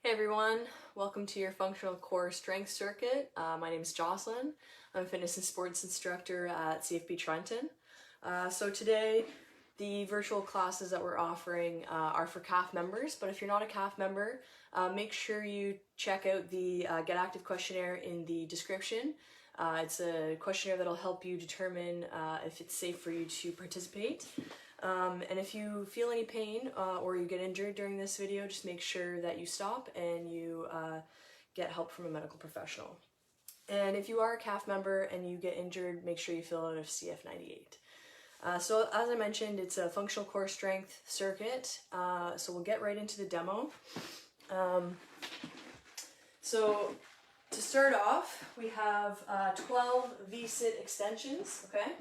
Hey everyone, welcome to your functional core strength circuit. My name is Jocelyn. I'm a fitness and sports instructor at CFB Trenton. So today the virtual classes that we're offering are for CAF members, but if you're not a CAF member, make sure you check out the Get Active questionnaire in the description. It's a questionnaire that'll help you determine if it's safe for you to participate. And if you feel any pain or you get injured during this video, just make sure that you stop and you get help from a medical professional. And if you are a CAF member and you get injured, make sure you fill out a CF98. So as I mentioned, it's a functional core strength circuit, so we'll get right into the demo. So to start off, we have 12 V-sit extensions, okay?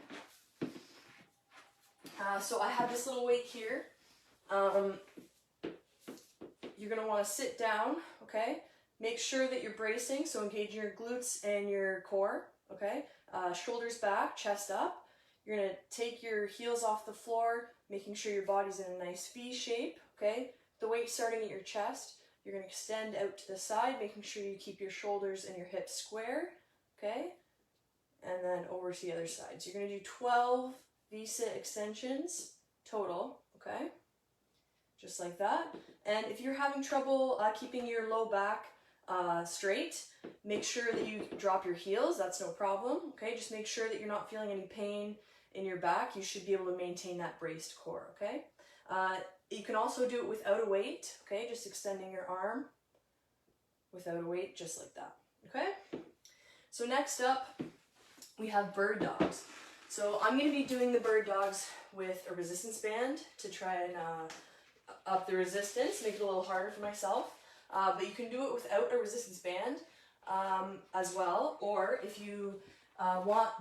So I have this little weight here. You're going to want to sit down, okay? Make sure that you're bracing, so engage your glutes and your core, okay? Shoulders back, chest up. You're going to take your heels off the floor, making sure your body's in a nice V shape, okay? The weight starting at your chest. You're going to extend out to the side, making sure you keep your shoulders and your hips square, okay? And then over to the other side. So you're going to do 12 V-sit extensions total, okay? Just like that. And if you're having trouble keeping your low back straight, make sure that you drop your heels. That's no problem, okay? Just make sure that you're not feeling any pain in your back. You should be able to maintain that braced core, okay? You can also do it without a weight, okay? Just extending your arm without a weight, just like that, okay? So next up, we have bird dogs. So I'm going to be doing the bird dogs with a resistance band to try and up the resistance, make it a little harder for myself. But you can do it without a resistance band as well. Or if you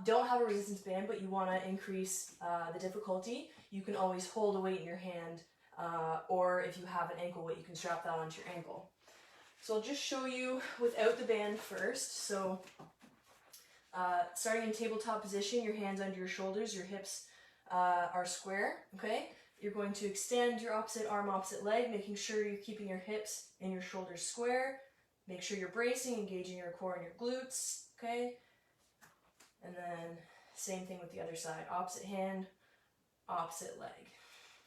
don't have a resistance band but you want to increase the difficulty, you can always hold a weight in your hand. Or if you have an ankle weight, you can strap that onto your ankle. So I'll just show you without the band first. So starting in tabletop position, your hands under your shoulders, your hips are square, okay? You're going to extend your opposite arm, opposite leg, making sure you're keeping your hips and your shoulders square. Make sure you're bracing, engaging your core and your glutes, okay? And then same thing with the other side, opposite hand, opposite leg,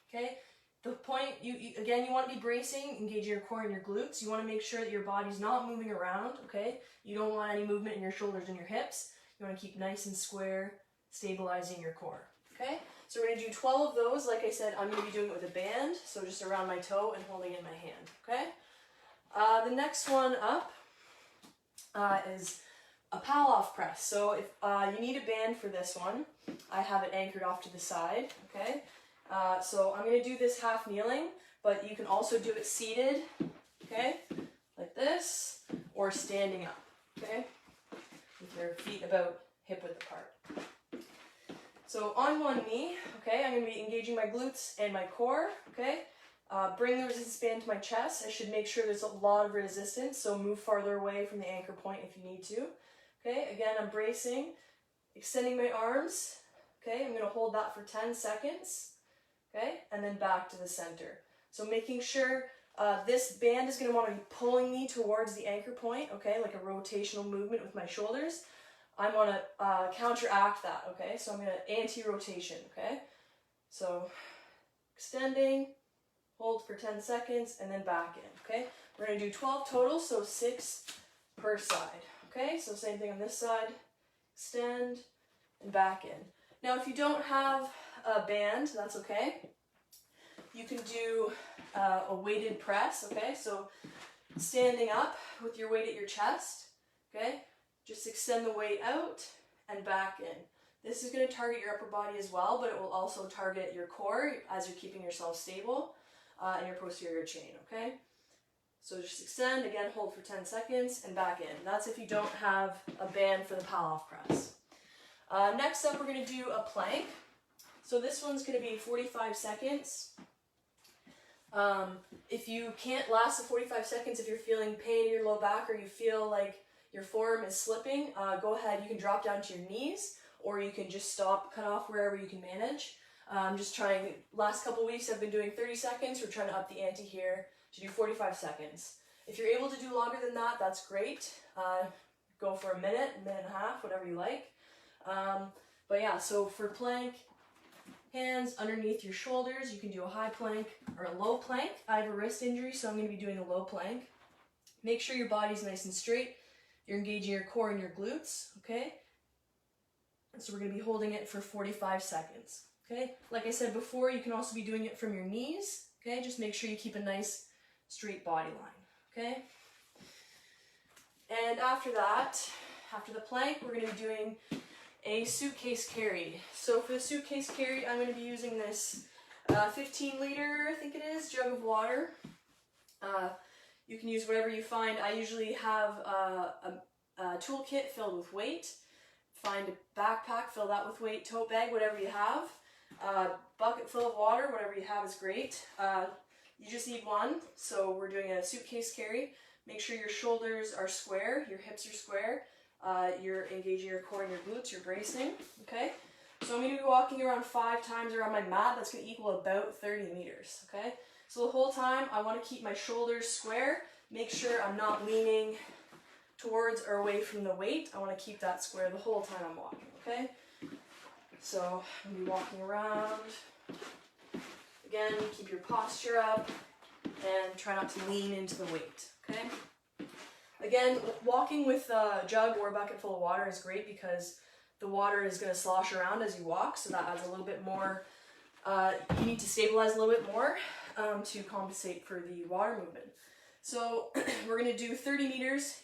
okay? The point, again, you want to be bracing, engaging your core and your glutes. You want to make sure that your body's not moving around, okay? You don't want any movement in your shoulders and your hips. You want to keep nice and square, stabilizing your core, okay? So we're going to do 12 of those. Like I said, I'm going to be doing it with a band, so just around my toe and holding it in my hand, okay? The next one up is a pal-off press. So if you need a band for this one, I have it anchored off to the side, okay? So I'm going to do this half kneeling, but you can also do it seated, okay? Like this, or standing up, okay? With your feet about hip-width apart. So on one knee, okay, I'm going to be engaging my glutes and my core, okay? Bring the resistance band to my chest. I should make sure there's a lot of resistance, so move farther away from the anchor point if you need to. Okay, again, I'm bracing, extending my arms, okay? I'm going to hold that for 10 seconds, okay? And then back to the center. So making sure this band is going to want to be pulling me towards the anchor point, okay, like a rotational movement with my shoulders. I want to counteract that, okay? So I'm going to anti-rotation, okay? So extending, hold for 10 seconds, and then back in, okay? We're going to do 12 total, so 6 per side, okay? So same thing on this side, extend, and back in. Now if you don't have a band, that's okay. You can do a weighted press, okay? So standing up with your weight at your chest, okay? Just extend the weight out and back in. This is going to target your upper body as well, but it will also target your core as you're keeping yourself stable and your posterior chain, okay? So just extend, again, hold for 10 seconds and back in. That's if you don't have a band for the pal-off press. Next up, we're going to do a plank. So this one's going to be 45 seconds. If you can't last the 45 seconds, if you're feeling pain in your low back or you feel like your forearm is slipping, go ahead, you can drop down to your knees or you can just stop, cut off wherever you can manage. Just trying, last couple weeks I've been doing 30 seconds, we're trying to up the ante here to do 45 seconds. If you're able to do longer than that, that's great. Go for a minute and a half, whatever you like. But yeah, so for plank, hands underneath your shoulders, you can do a high plank or a low plank. I have a wrist injury, so I'm going to be doing a low plank. Make sure your body's nice and straight. You're engaging your core and your glutes, okay? So we're going to be holding it for 45 seconds, okay? Like I said before, you can also be doing it from your knees, okay? Just make sure you keep a nice straight body line, okay? And after that, after the plank, we're going to be doing a suitcase carry. So for the suitcase carry, I'm going to be using this 15 liter, I think it is, jug of water. You can use whatever you find. I usually have a toolkit filled with weight. Find a backpack, fill that with weight, tote bag, whatever you have. Bucket full of water, whatever you have is great. You just need one, so we're doing a suitcase carry. Make sure your shoulders are square, your hips are square. You're engaging your core and your glutes, you're bracing, okay? So I'm going to be walking around 5 times around my mat. That's going to equal about 30 meters, okay? So the whole time, I want to keep my shoulders square. Make sure I'm not leaning towards or away from the weight. I want to keep that square the whole time I'm walking, okay? So I'm going to be walking around. Again, keep your posture up and try not to lean into the weight, okay? Again, walking with a jug or a bucket full of water is great because the water is going to slosh around as you walk, so that adds a little bit more, you need to stabilize a little bit more to compensate for the water movement. So we're going to do 30 meters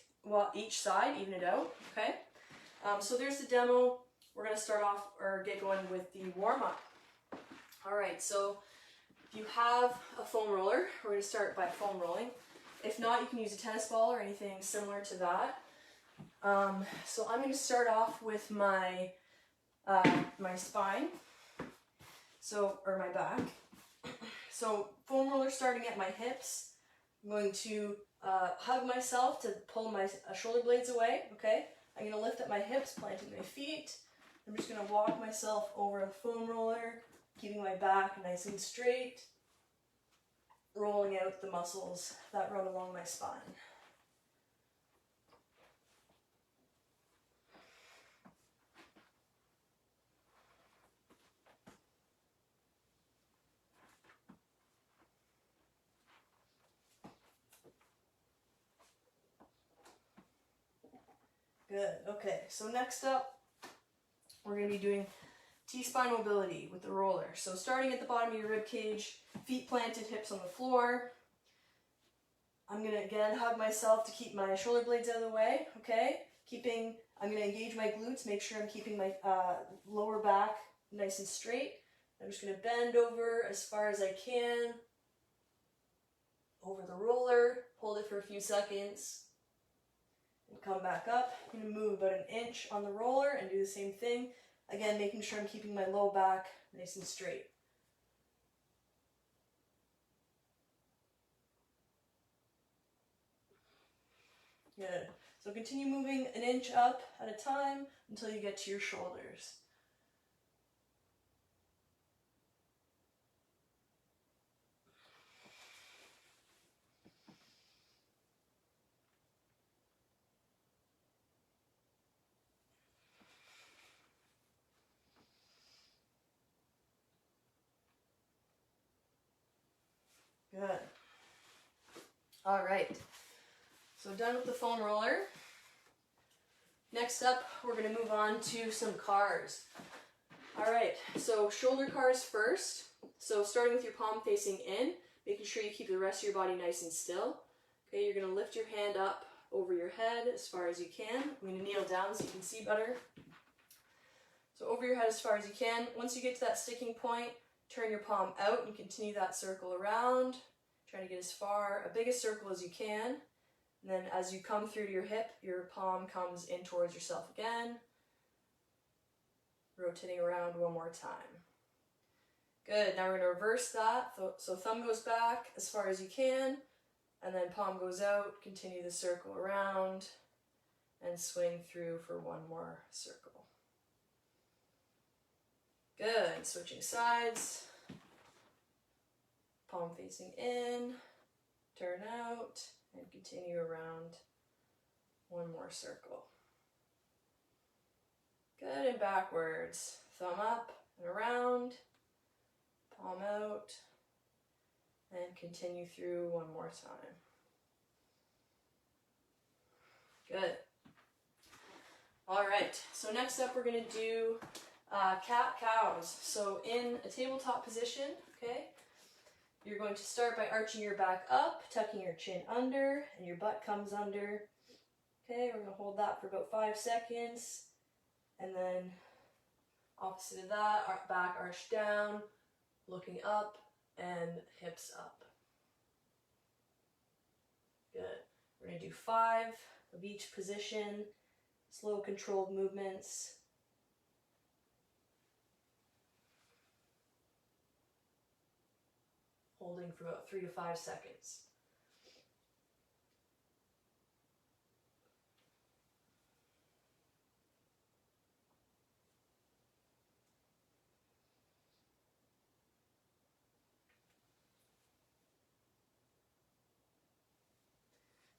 each side, even it out, okay? So there's the demo. We're going to start off or get going with the warm-up. All right, so if you have a foam roller, we're going to start by foam rolling. If not, you can use a tennis ball or anything similar to that. So I'm going to start off with my my spine, or my back. So foam roller starting at my hips. I'm going to hug myself to pull my shoulder blades away, okay? I'm going to lift up my hips, planting my feet. I'm just going to walk myself over a foam roller, keeping my back nice and straight, rolling out the muscles that run along my spine. Good, okay, so next up, we're going to be doing T-spine mobility with the roller. So starting at the bottom of your rib cage, feet planted, hips on the floor. I'm going to again hug myself to keep my shoulder blades out of the way, okay? I'm going to engage my glutes, make sure I'm keeping my lower back nice and straight. I'm just going to bend over as far as I can over the roller, hold it for a few seconds, and come back up. I'm going to move about an inch on the roller and do the same thing. Again, making sure I'm keeping my low back nice and straight. Good. So continue moving an inch up at a time until you get to your shoulders. Good. All right. So done with the foam roller. Next up, we're going to move on to some cars. All right, so shoulder cars first. So starting with your palm facing in, making sure you keep the rest of your body nice and still. Okay, you're going to lift your hand up over your head as far as you can. I'm going to kneel down so you can see better. So over your head as far as you can. Once you get to that sticking point, turn your palm out and continue that circle around. Trying to get as far, a big a circle as you can. And then as you come through to your hip, your palm comes in towards yourself again. Rotating around one more time. Good, now we're going to reverse that. So thumb goes back as far as you can, and then palm goes out. Continue the circle around, and swing through for one more circle. Good, switching sides. Palm facing in, turn out, and continue around one more circle. Good, and backwards. Thumb up and around, palm out, and continue through one more time. Good. All right, so next up we're going to do cat-cows. So in a tabletop position, okay, you're going to start by arching your back up, tucking your chin under, and your butt comes under. Okay, we're going to hold that for about 5 seconds, and then opposite of that, our back arched down, looking up, and hips up. Good. We're going to do 5 of each position, slow controlled movements. Holding for about 3 to 5 seconds.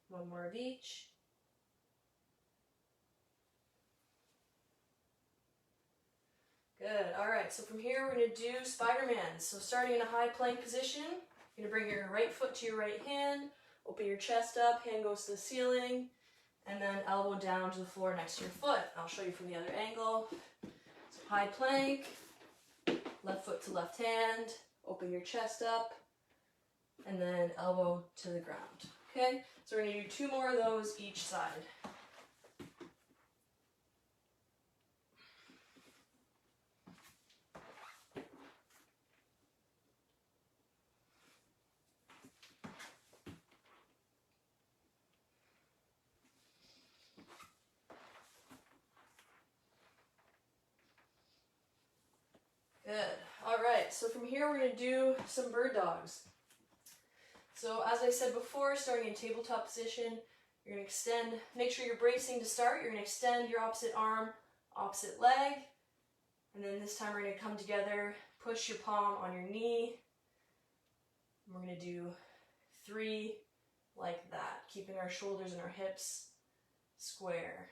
One more of each. Good. All right, so from here we're going to do Spider-Man. So starting in a high plank position, you're going to bring your right foot to your right hand, open your chest up, hand goes to the ceiling, and then elbow down to the floor next to your foot. I'll show you from the other angle. So high plank, left foot to left hand, open your chest up, and then elbow to the ground. Okay, so we're going to do 2 more of those each side. Good. All right, so from here we're going to do some bird dogs. So as I said before, starting in tabletop position, you're going to extend, make sure you're bracing to start. You're going to extend your opposite arm, opposite leg, and then this time we're going to come together, push your palm on your knee. And we're going to do 3 like that, keeping our shoulders and our hips square.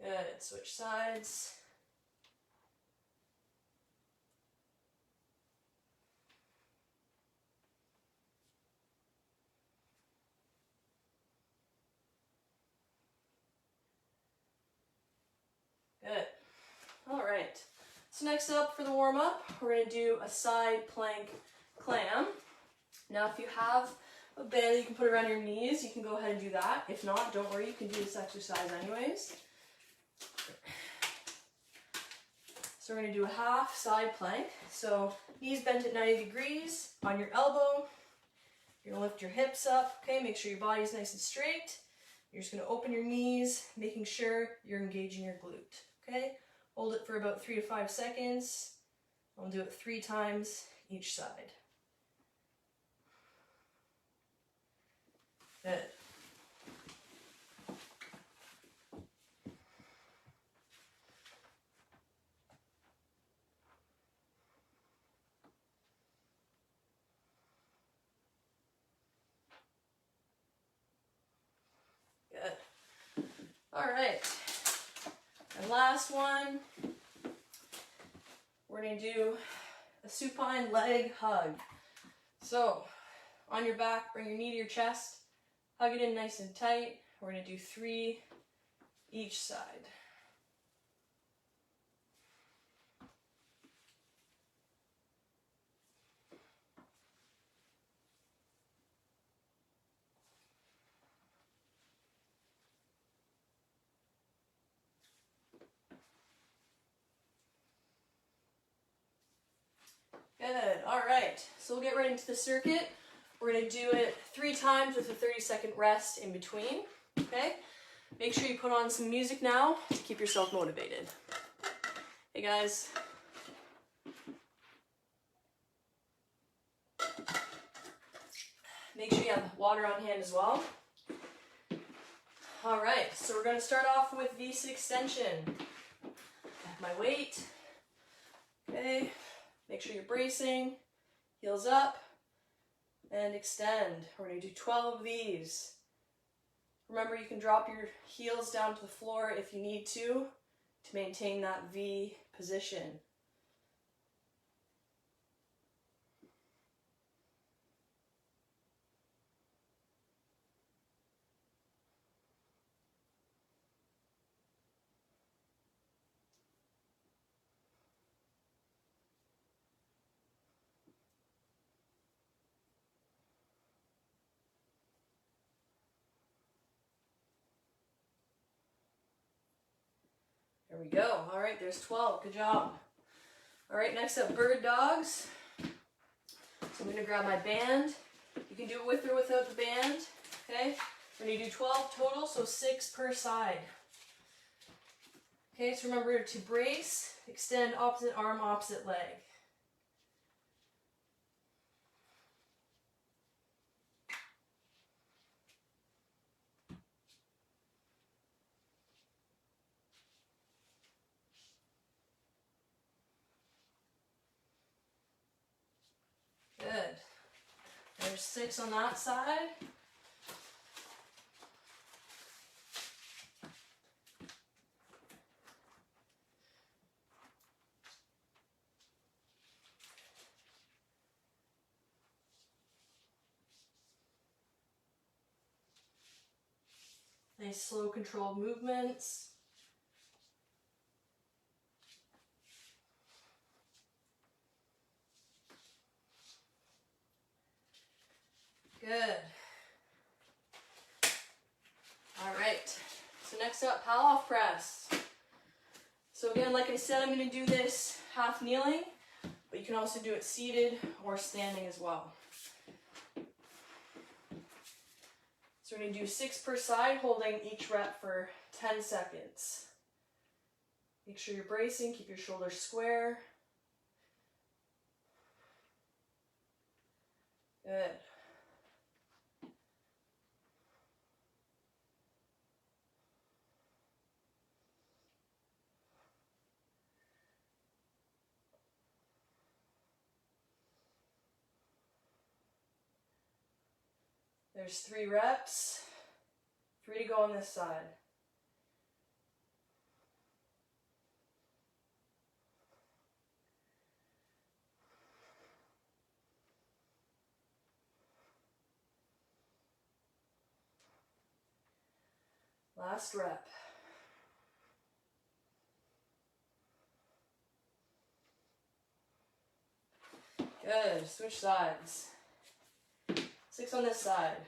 Good, switch sides. Good. All right. So next up for the warm-up, we're going to do a side plank clam. Now if you have a band that you can put around your knees, you can go ahead and do that. If not, don't worry, you can do this exercise anyways. So we're going to do a half side plank. So knees bent at 90 degrees on your elbow. You're going to lift your hips up. Okay, make sure your body's nice and straight. You're just going to open your knees, making sure you're engaging your glute. Okay, hold it for about 3 to 5 seconds. I'll do it 3 times each side. Good. Good. All right. And last one, we're going to do a supine leg hug. So on your back, bring your knee to your chest, hug it in nice and tight. We're going to do 3 each side. Good. All right. So we'll get right into the circuit. We're going to do it 3 times with a 30-second rest in between. Okay? Make sure you put on some music now to keep yourself motivated. Hey guys. Make sure you have water on hand as well. All right. So we're going to start off with V-sit extension. I have my weight. Okay. Make sure you're bracing, heels up, and extend. We're going to do 12 of these. Remember, you can drop your heels down to the floor if you need to maintain that V position. There we go. All right, there's 12. Good job. All right, next up, bird dogs. So I'm going to grab my band. You can do it with or without the band. Okay, we're going to do 12 total, so 6 per side. Okay, so remember to brace, extend opposite arm, opposite leg. Good. There's 6 on that side. Nice slow controlled movements. Good. All right. So next up, Palloff press. So again, like I said, I'm going to do this half kneeling, but you can also do it seated or standing as well. So we're going to do 6 per side, holding each rep for 10 seconds. Make sure you're bracing, keep your shoulders square. Good. There's 3 reps, 3 to go on this side. Last rep. Good, switch sides. 6 on this side.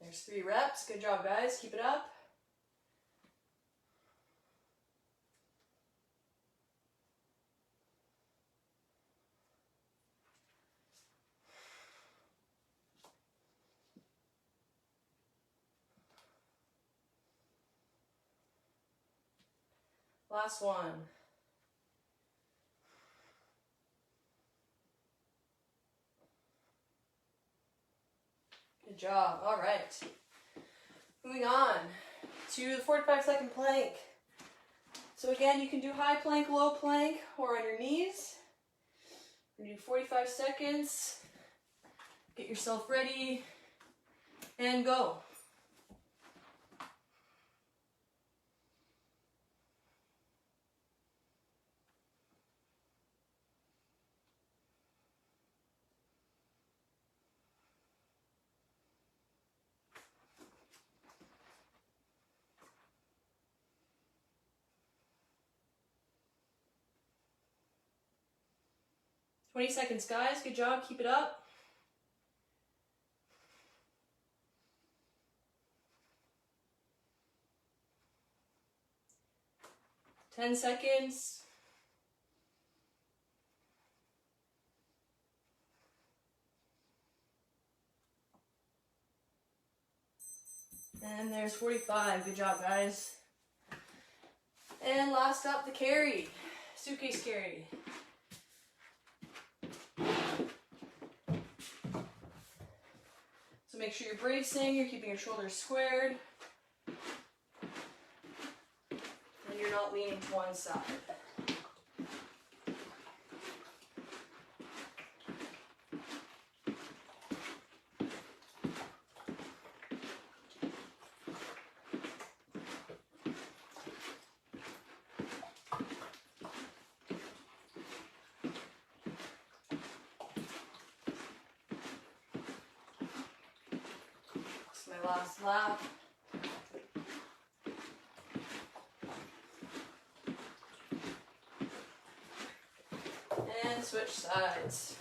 There's 3 reps. Good job, guys. Keep it up. Last one. Good job. All right. Moving on to the 45-second plank. So again, you can do high plank, low plank, or on your knees. We're going to do 45 seconds. Get yourself ready and go. "20 seconds, guys. Good job. Keep it up. "10 seconds. And there's 45. Good job, guys. And last up, the carry. Suitcase carry. So make sure you're bracing, you're keeping your shoulders squared, and you're not leaning to one side. My last lap. And switch sides.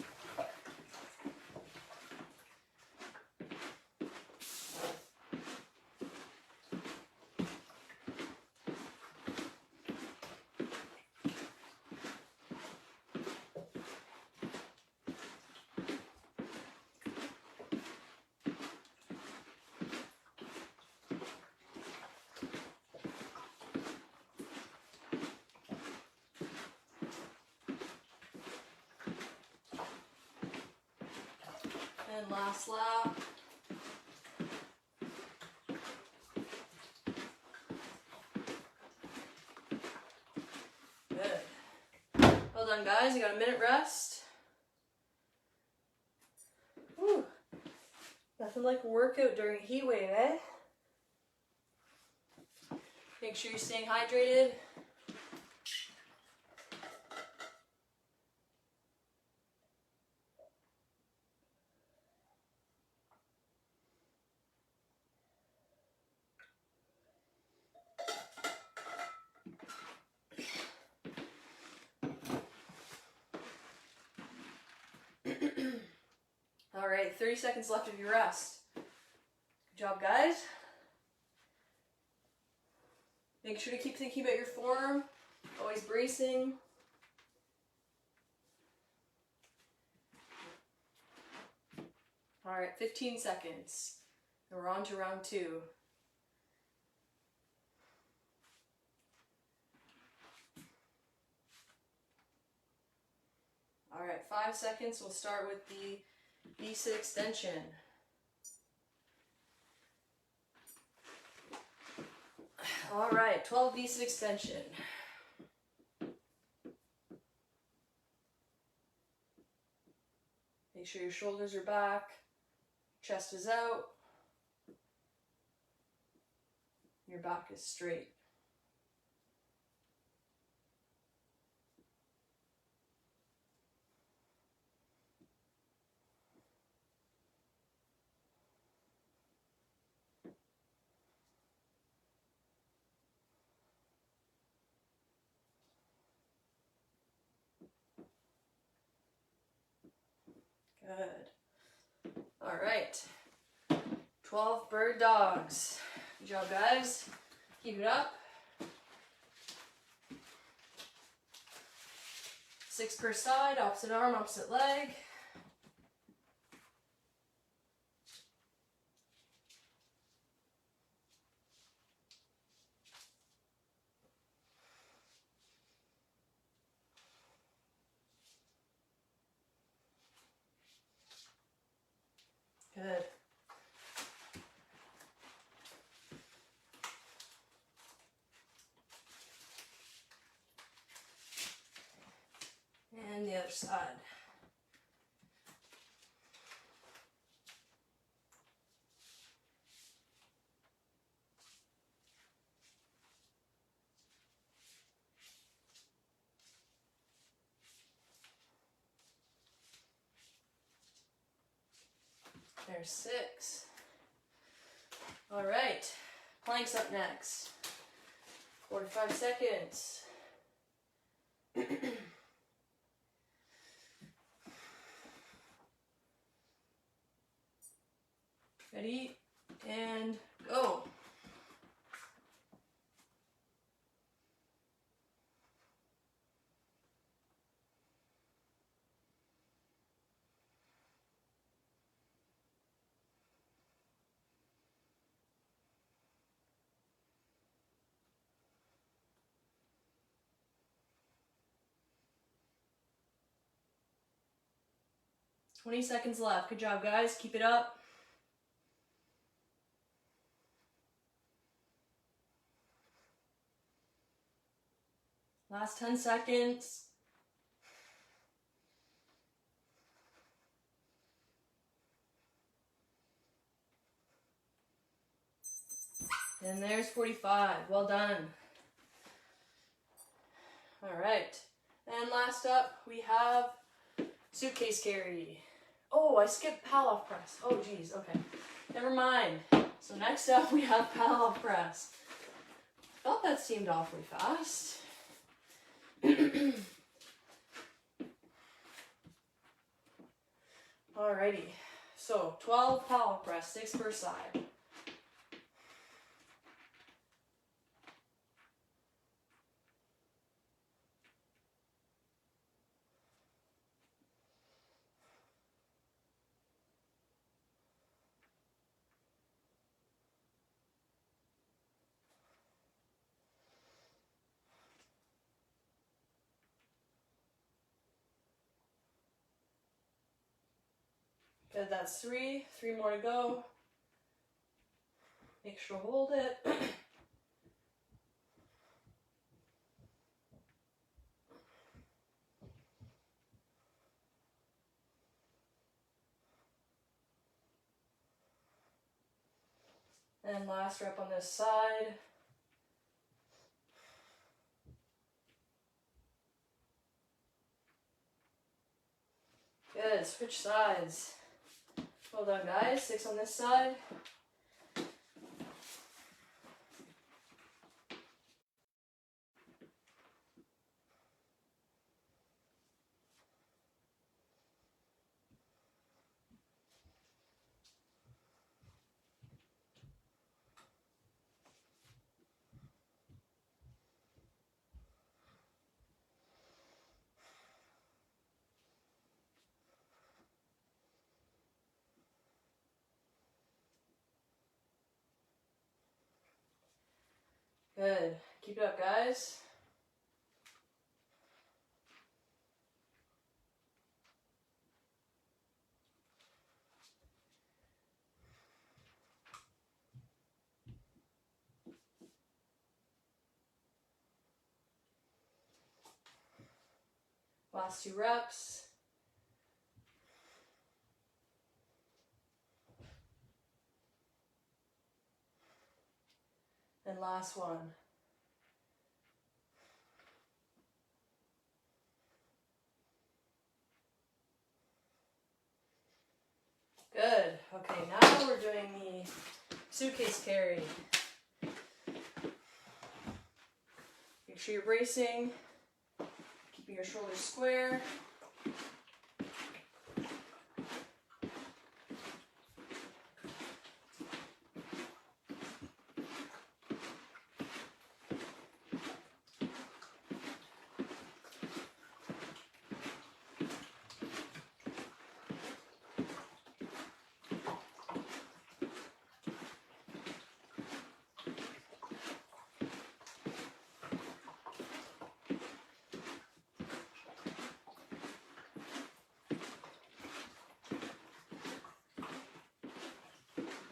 And last lap. Good. Well done, guys. You got a minute rest. Whew. Nothing like a workout during a heat wave, eh? Make sure you're staying hydrated. All right, 30 seconds left of your rest. Good job, guys. Make sure to keep thinking about your form, always bracing. All right, 15 seconds. And we're on to round 2. All right, 5 seconds. We'll start with the V-sit extension. All right, 12 V-sit extension. Make sure your shoulders are back, chest is out, your back is straight. Good. All right. 12 bird dogs. Good job, guys. Keep it up. 6 per side, opposite arm, opposite leg. Good. And the other side. There's 6. All right, planks up next. 45 seconds. Ready, and go. 20 seconds left. Good job, guys. Keep it up. Last 10 seconds. And there's 45. Well done. All right. And last up, we have suitcase carry. Oh, I skipped pal-off press. Oh, geez. Okay. Never mind. So next up, we have pal-off press. Thought that seemed awfully fast. Alrighty. So 12 pal-off press, 6 per side. Good, that's 3. 3 more to go. Make sure to hold it. And last rep on this side. Good, switch sides. Well done, guys. 6 on this side. Good. Keep it up, guys. Last 2 reps. And last one. Good. Okay, now we're doing the suitcase carry. Make sure you're bracing, keeping your shoulders square.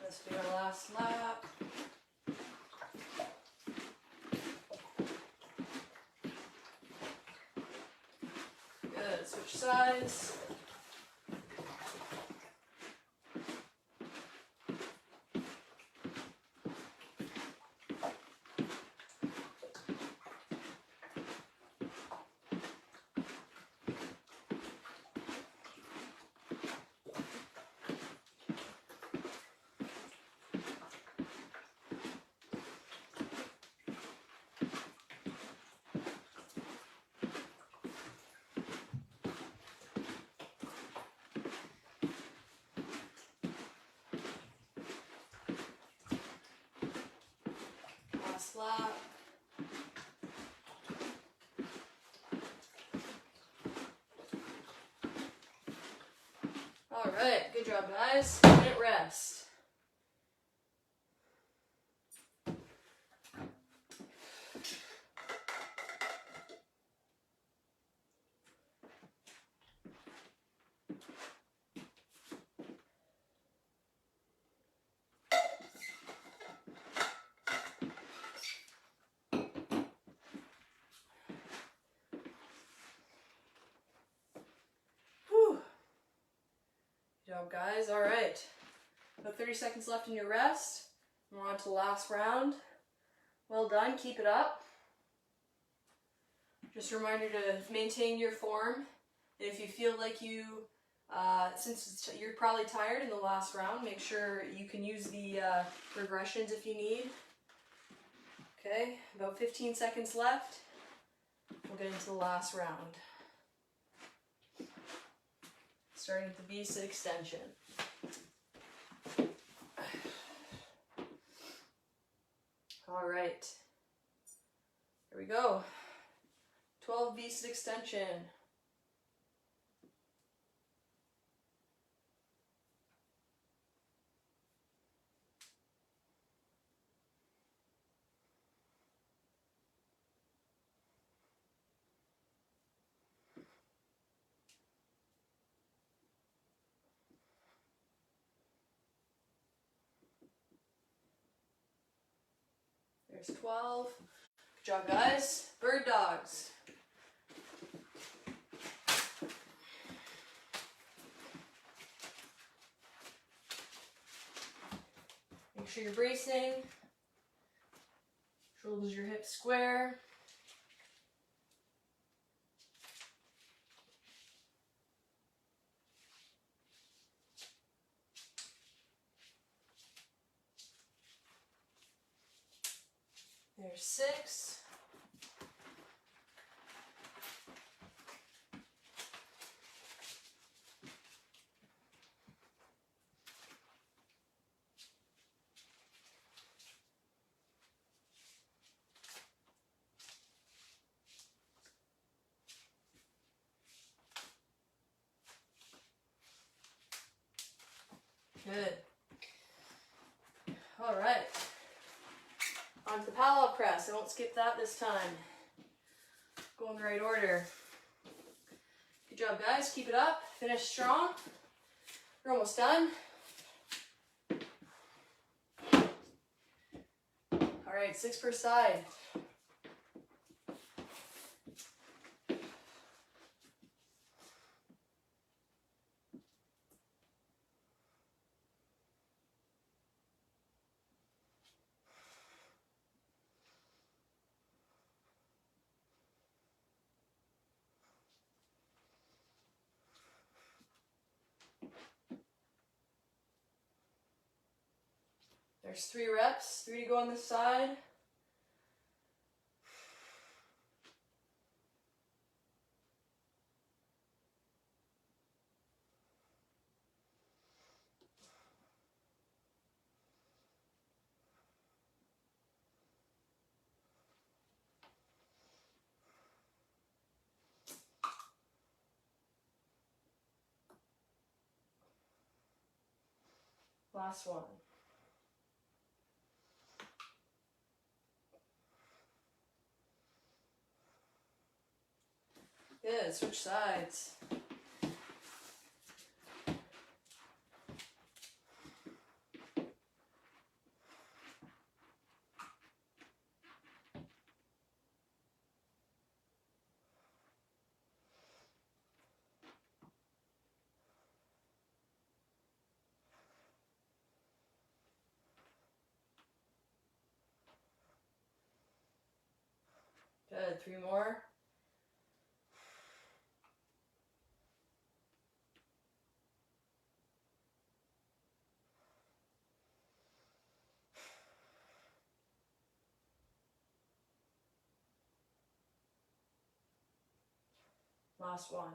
Let's do our last lap. Good, switch sides. Last lap. All right, good job, guys. Minute rest. job, guys. All right. About 30 seconds left in your rest. We're on to the last round. Well done. Keep it up. Just a reminder to maintain your form. And if you feel like you, since you're probably tired in the last round, make sure you can use the regressions if you need. Okay, about 15 seconds left. We'll get into the last round. Starting with the V-sit extension. All right. Here we go. 12 V-sit extension. There's 12. Good job, guys. Bird dogs. Make sure you're bracing. Shoulders, your hips square. There's 6. Good. All right. On to the parallel press. I won't skip that this time. Go in the right order. Good job, guys. Keep it up. Finish strong. We're almost done. All right, 6 per side. There's 3 reps, 3 to go on this side. Last one. Good, switch sides. Good, 3 more. Last one.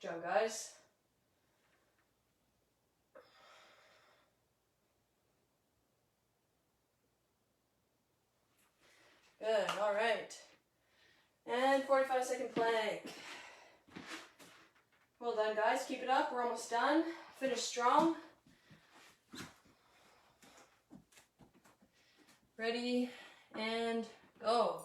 Good job, guys. Good, all right. And 45-second plank. Well done, guys. Keep it up. We're almost done. Finish strong. Ready, and go.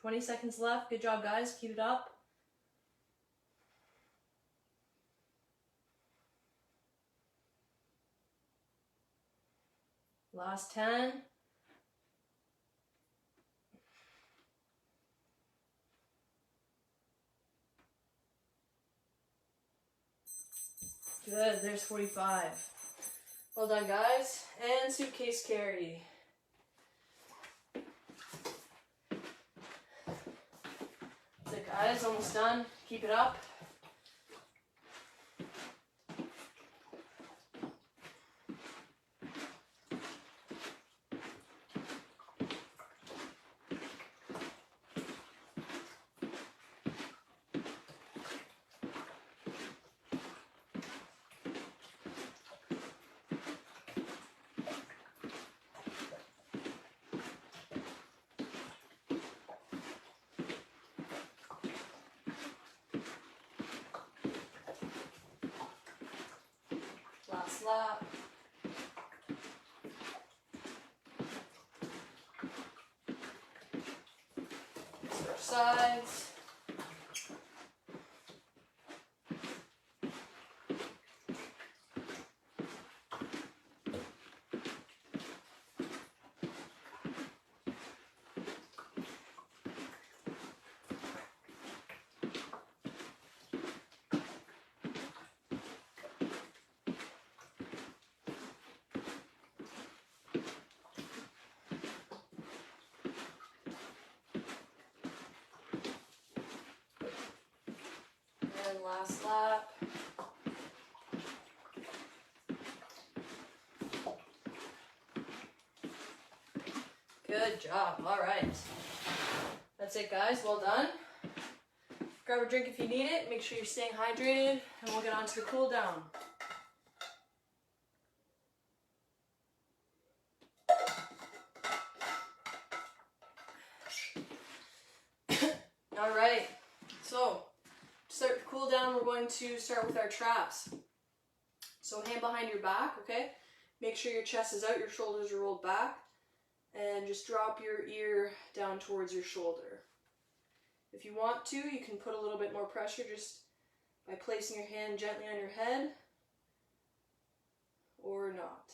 20 seconds left. Good job, guys. Keep it up. Last 10. Good, there's 45. Well done, guys. And suitcase carry. That's it, guys. Almost done. Keep it up. Last lap. Switch sides. And last lap. Good job. All right. That's it, guys. Well done. Grab a drink if you need it. Make sure you're staying hydrated, and we'll get on to the cool down. All right. So, to start the cool down, we're going to start with our traps. So, hand behind your back, okay? Make sure your chest is out, your shoulders are rolled back, and just drop your ear down towards your shoulder. If you want to, you can put a little bit more pressure just by placing your hand gently on your head, or not.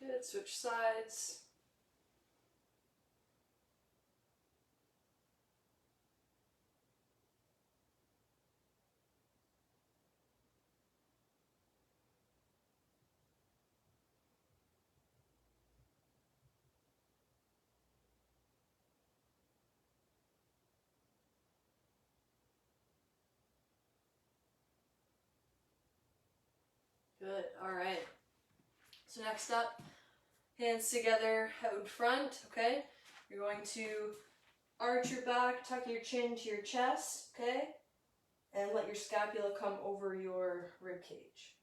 Good, switch sides. Good, all right. So next up, hands together out in front, okay? You're going to arch your back, tuck your chin to your chest, okay? And let your scapula come over your rib cage.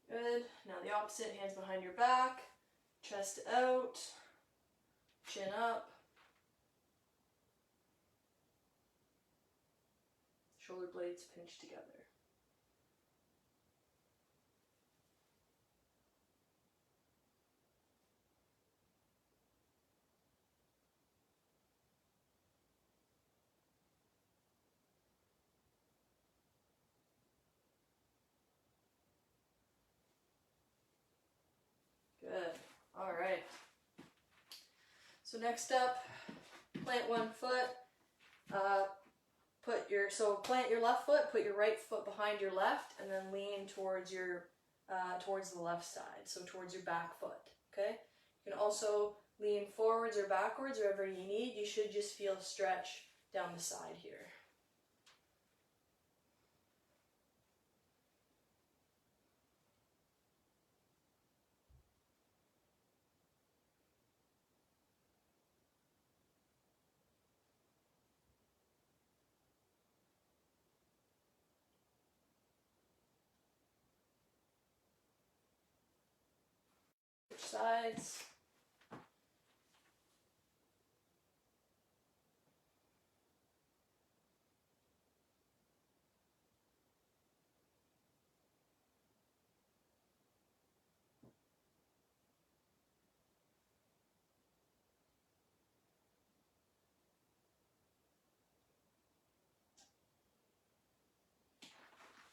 Good. Now the opposite, hands behind your back, chest out, chin up, shoulder blades pinched together. Good. All right. So next up, plant one foot. Plant your left foot. Put your right foot behind your left, and then lean towards your towards the left side. So towards your back foot. Okay. You can also lean forwards or backwards, wherever you need. You should just feel stretch down the side here. Switch sides.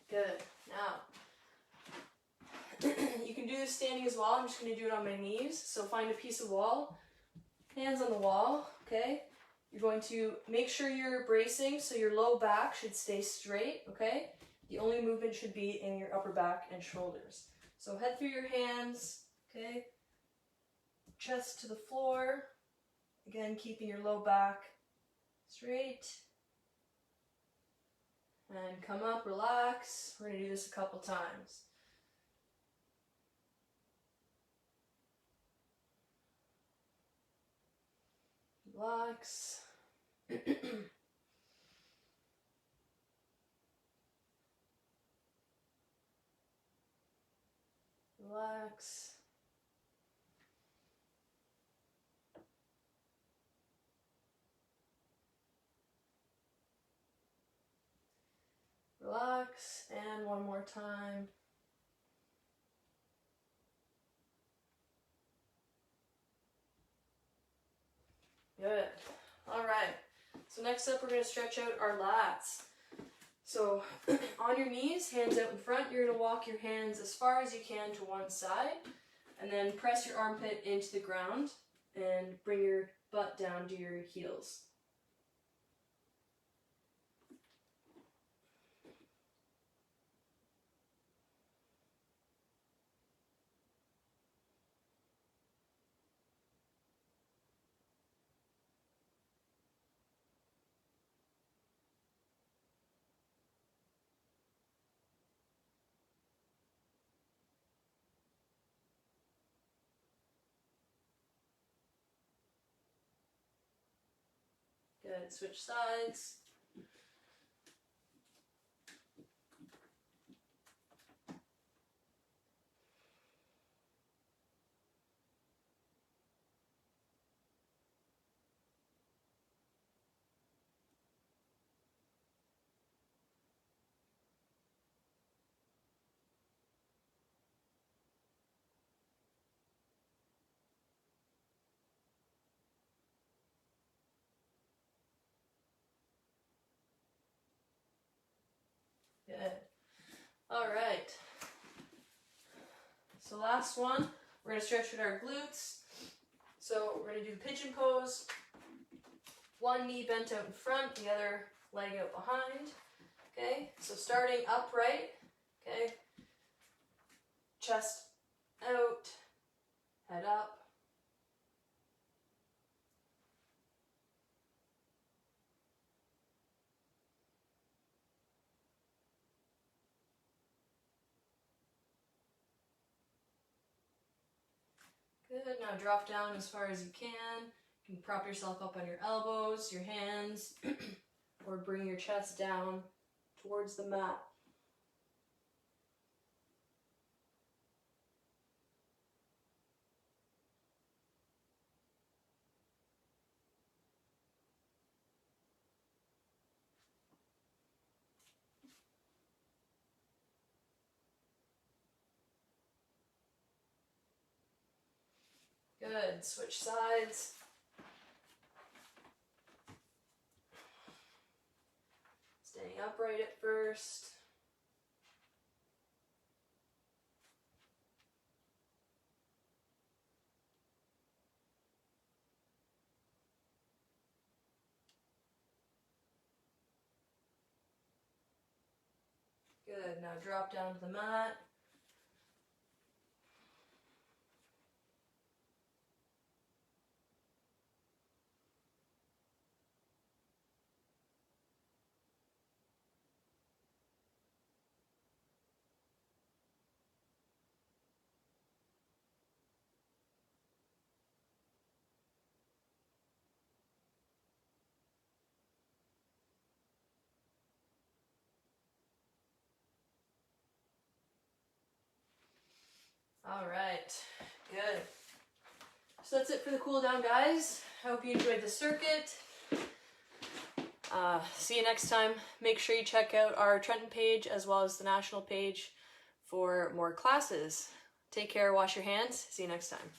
Good. Now, you can do this standing as well. I'm just going to do it on my knees. So find a piece of wall, hands on the wall, okay? You're going to make sure you're bracing so your low back should stay straight, okay? The only movement should be in your upper back and shoulders. So head through your hands, okay? Chest to the floor. Again, keeping your low back straight. And come up, relax. We're going to do this a couple times. Relax. Relax. Relax, and one more time. Good. All right. So next up, we're going to stretch out our lats. So on your knees, hands out in front, you're going to walk your hands as far as you can to one side, and then press your armpit into the ground and bring your butt down to your heels. Good. Switch sides. Good. All right. So last one, we're going to stretch out our glutes. So we're going to do the pigeon pose. One knee bent out in front, the other leg out behind. Okay, so starting upright, okay, chest out, head up. Good, now drop down as far as you can. You can prop yourself up on your elbows, your hands, or bring your chest down towards the mat. Good, switch sides. Staying upright at first. Good, now drop down to the mat. All right, good. So that's it for the cool down, guys. I hope you enjoyed the circuit. See you next time. Make sure you check out our Trenton page as well as the national page for more classes. Take care, wash your hands. See you next time.